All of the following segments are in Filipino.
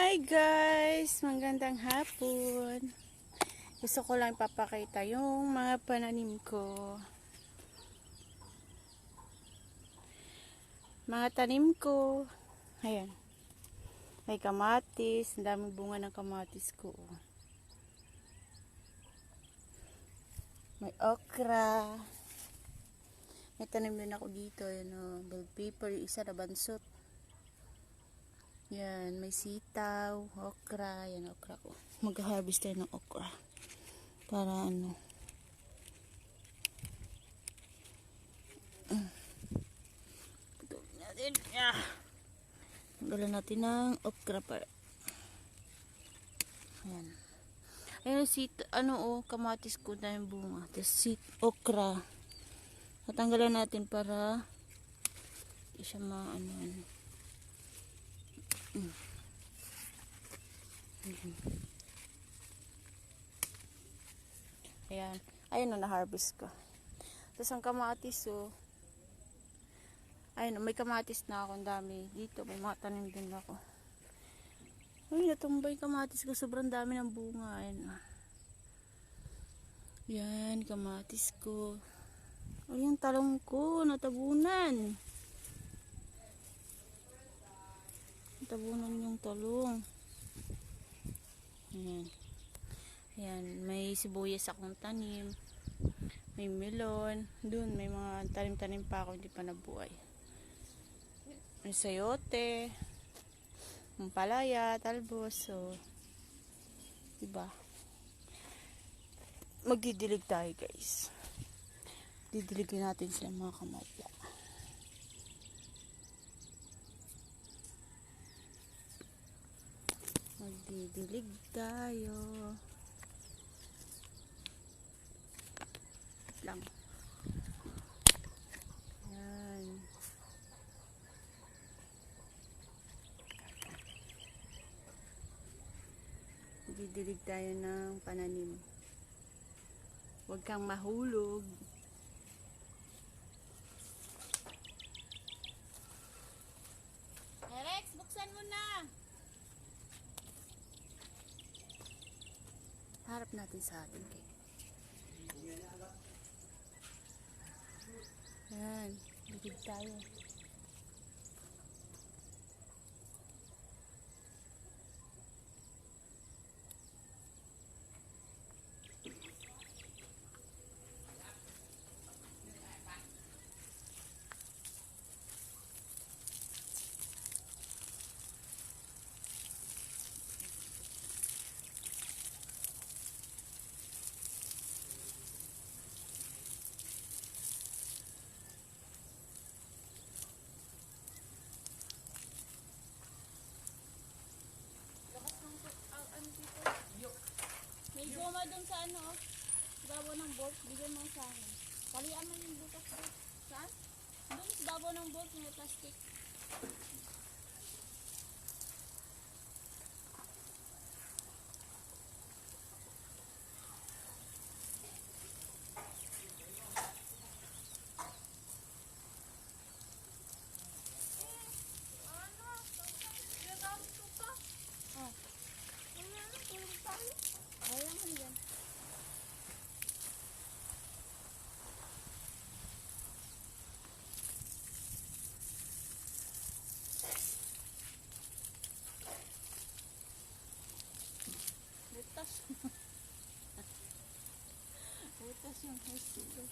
Hi guys! Magandang hapon. Gusto ko lang ipapakita yung mga pananim ko. Mga tanim ko. Ayan. May kamatis. Ang daming bunga ng kamatis ko. May okra. May tanim din ako dito. Ayan, bell pepper. Yung isa na bansot. Yan, may sitaw, okra. Yan, okra ko. Mag-harvest tayo ng okra. Para ano. Putulin natin. Tanggalan natin ng okra para. Ayan. Ayan, kamatis ko na yung bunga. Tapos okra. Tatanggalan natin para hindi siya maano. Ayan. Ayan na na-harvest ko. Tapos ang kamatis, ayun, may kamatis na ako. Ang dami. Dito, may mga tanim din ako. Ay, natumba yung kamatis ko. Sobrang dami ng bunga. Ayan. Yan, kamatis ko. Ay, yung talong ko. Natabunan. Natabunan yung talong. Ayan. Ayan, may sibuyas akong tanim. May melon. Doon, may mga tanim-tanim pa ako. Hindi pa nabuhay. May sayote. Palaya, talbos. So, diba? Magdidilig tayo, guys. Didiligin natin sila mga kamaya. Magdidilig tayo. Lang. Yan. Magdidilig tayo ng pananim. Huwag kang mahulog. Rex, buksan mo na. Harap natin sa atin, okay? Yan, didig tayo. May goma dun sa babaw ng bolt, bigyan mo sa akin. Palian mo yung butas bolt. Saan? Dun sa babaw ng bolt, may plastic. Butas yung hustilo.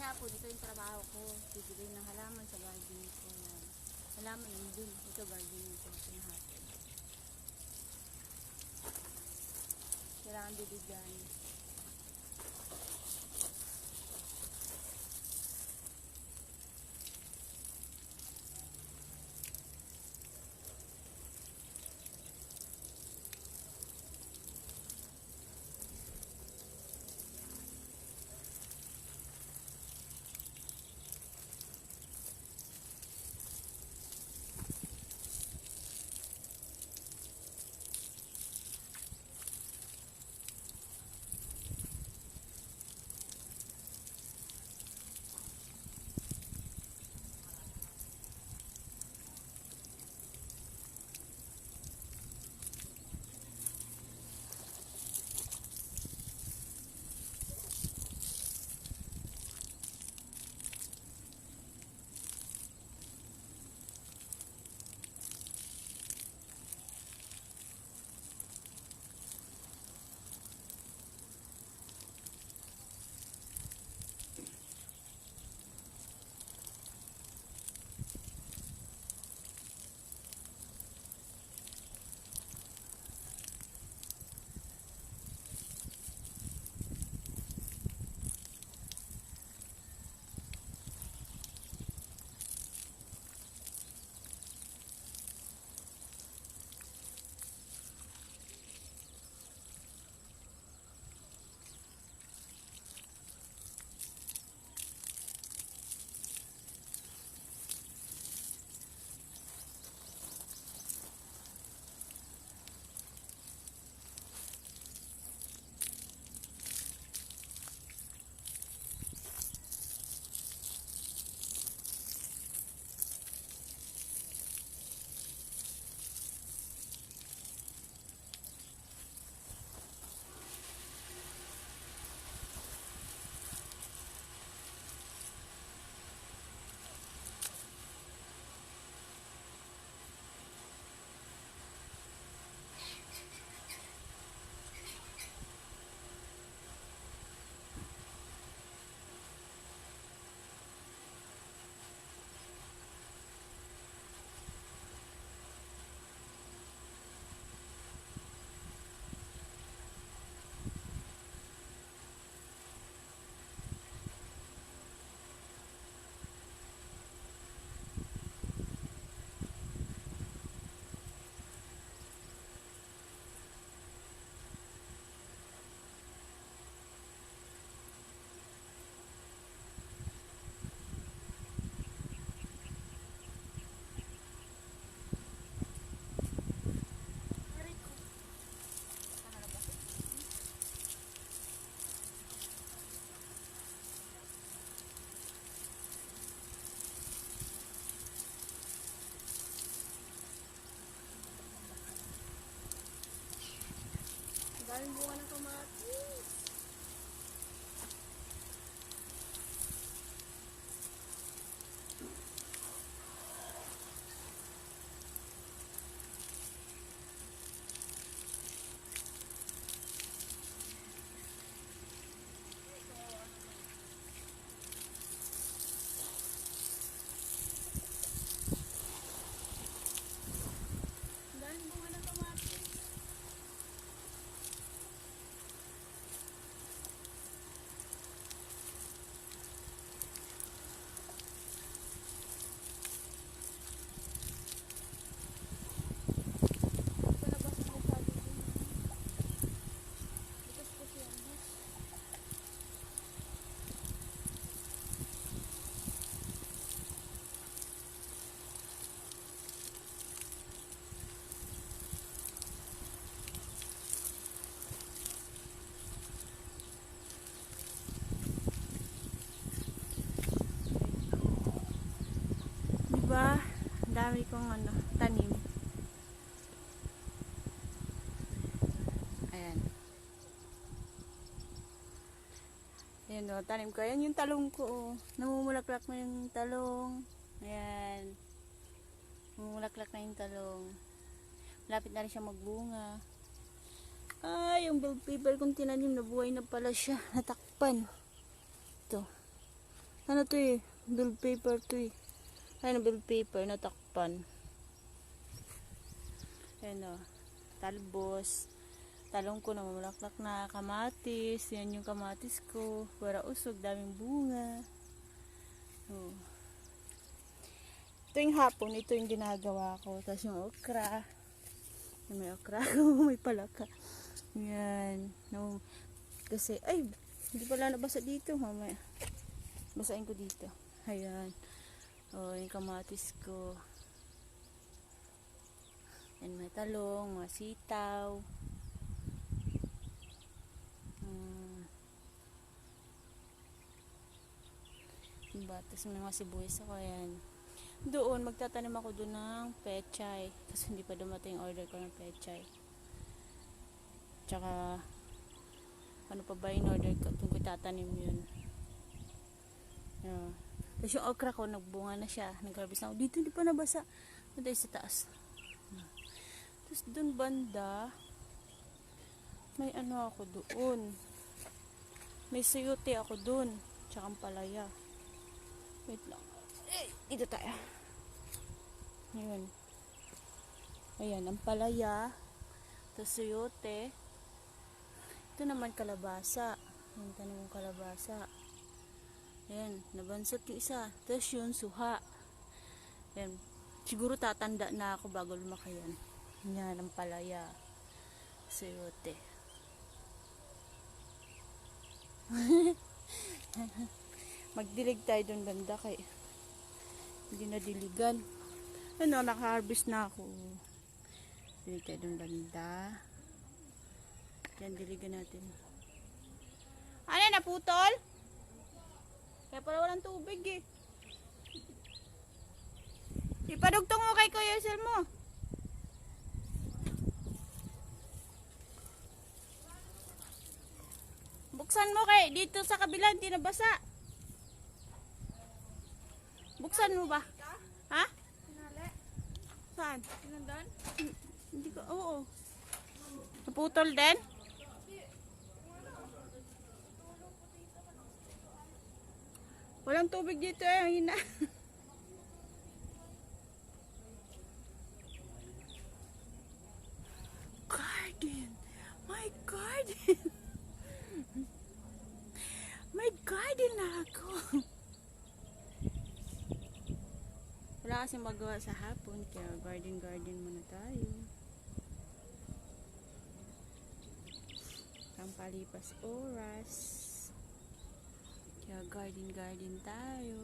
hapon, ito yung trabaho ko. Bibigay ng halaman sa garden ko. Yan. Halaman yun dun. Ito garden ko. Pinahapon. Kailangan bibigyan. Daming bunga ng kamatis. Daming bunga ng kamatis. Palabas mo sa dito. Bukas po siya. Diba? Ang dami kong tanim. Ayan. Ayan o, tanim ko. Ayan yung talong ko o. Namumulaklak na yung talong. Ayan. Namumulaklak na yung talong. Malapit na rin siya magbunga. Ay, yung bell pepper kong tinanim, nabuhay na pala siya. Natakpan. Ito. Ano to eh? Bill paper to eh. Ay, bill paper, natakpan. Ayan o. Talbos. Talong ko na mamulaklak na. Kamatis. Yan yung kamatis ko. Para usog. Daming bunga. Oh. Ito yung hapon. Ito yung ginagawa ko. Tapos yung okra. May okra ko. May palaka. Yan. No. Kasi, ay, hindi pala nabasa dito. Mamaya. Basahin ko dito. Ayan. O, yung kamatis ko. Yan, may talong, mga sitaw. Diba? Tapos may mga sibuyas ako. Ayan. Doon, magtatanim ako doon ng pechay. Kasi hindi pa dumating order ko ng pechay. Tsaka, ano pa ba yung order ko? Kung tatanim yun. Yeah. Tapos yung okra ko, nagbunga na siya. Nag-harvest na ako. Dito hindi pa nabasa. Ito sa taas. Tapos dun banda, may ano ako doon. May sayote ako doon. Tsaka ang palaya. Wait lang. Dito tayo. Ayan. Ayan, ang palaya. Tapos sayote. Ito naman kalabasa. Yung tanim ng kalabasa. Ayan, nabansot yung isa. Tapos yun, suha. Ayan, siguro tatanda na ako bago lumaki yan. Yan, ang palaya. Sayote. Magdilig tayo dun banda kay hindi na diligan. Ano, naka-harvest na ako. Dilig tayo dun banda. Yan, diligan natin. Ano, naputol? Kaya pala walang tubig eh. Ipadugtong mo kay Kuya Yusel mo. Buksan mo kay dito sa kabila, hindi nabasa. Buksan mo ba? Ha? Saan? Nandun? Hindi ko, oo. Naputol din? Walang tubig dito eh, ang hina. Garden! My garden! May garden na ako! Wala kasing magawa sa hapon, kaya garden muna tayo. Pampalipas oras. Kaya garden tayo.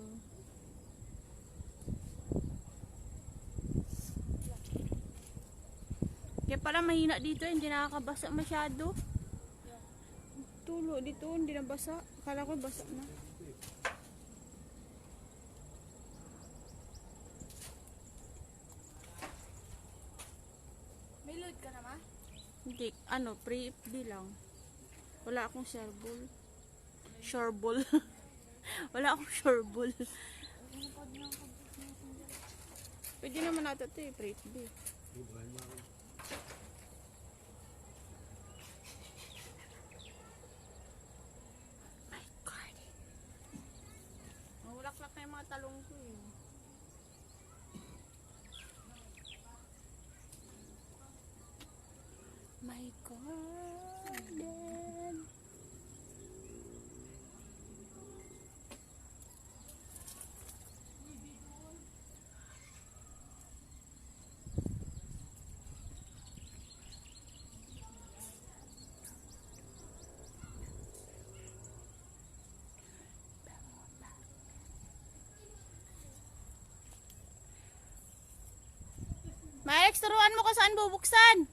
Kaya pala mahina dito, hindi nakakabasa masyado. Tulo dito, hindi nabasa. Akala ko basa na. May load ka naman? Hindi, ano, pre-FB lang. Wala akong shareball. Shoreball. Wala akong shoreball. Pwede naman natin ito eh, pre-FB. My garden. Mahulaklak na yung mga talong ko eh. My garden. Max, turuan mo kung saan bubuksan.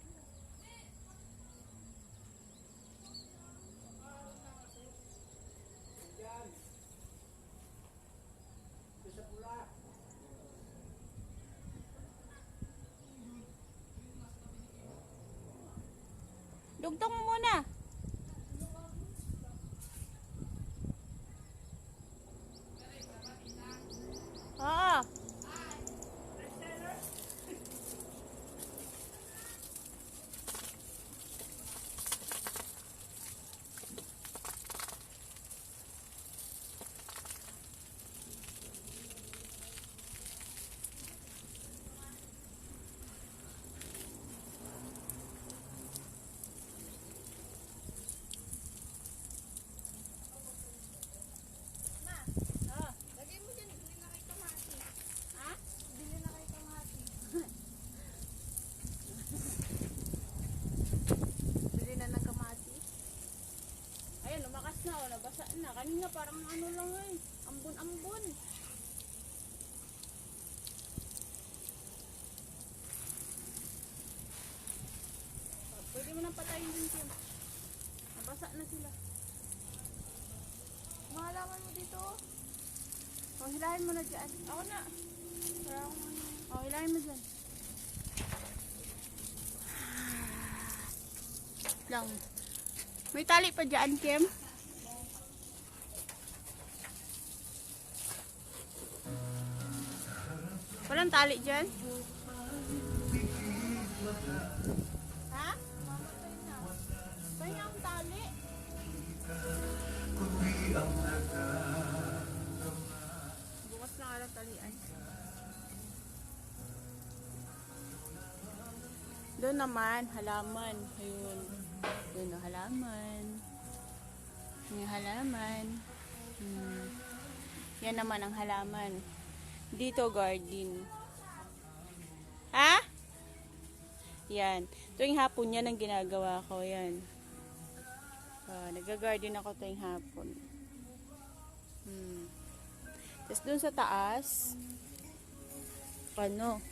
Dugtong mo muna. Oo. na parang ano lang eh. Ambon-ambon. Pwede mo nang patayin din Kim. Nabasa na sila. Mahalaman mo dito. O, hilahin mo na dyan. Ako na. Para akong ano. O, hilahin mo dyan. Lang. May tali pa dyan, Kim? Walang tali dyan? Ha? Kaya ang tali. Bukas na alam talian. Doon naman, halaman. Ayun. Doon na halaman. Yung halaman. Yan naman ang halaman. Dito garden. Ha? Yan. Tuwing hapon yan ang ginagawa ko. Yan. Nag-garden ako tuwing hapon. Tapos dun sa taas, ano,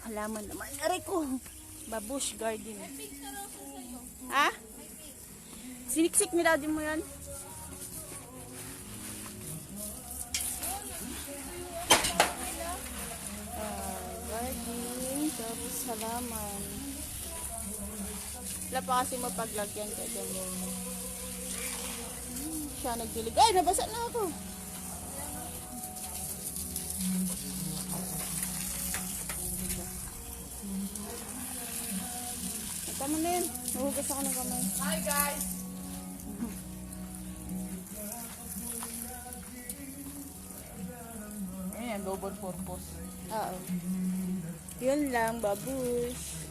halaman naman. Aray ko! Babush garden. Ha? Siniksik nila din mo yan? Garden, tapos halaman. Wala pa kasi mapaglagyan ka dyan. Siya nagdilig. Ay, nabasa na ako. Tama na yun. Nahugas ako ng kamay. Hi guys! Ayan, double purpose. Oo. Yun lang, babush.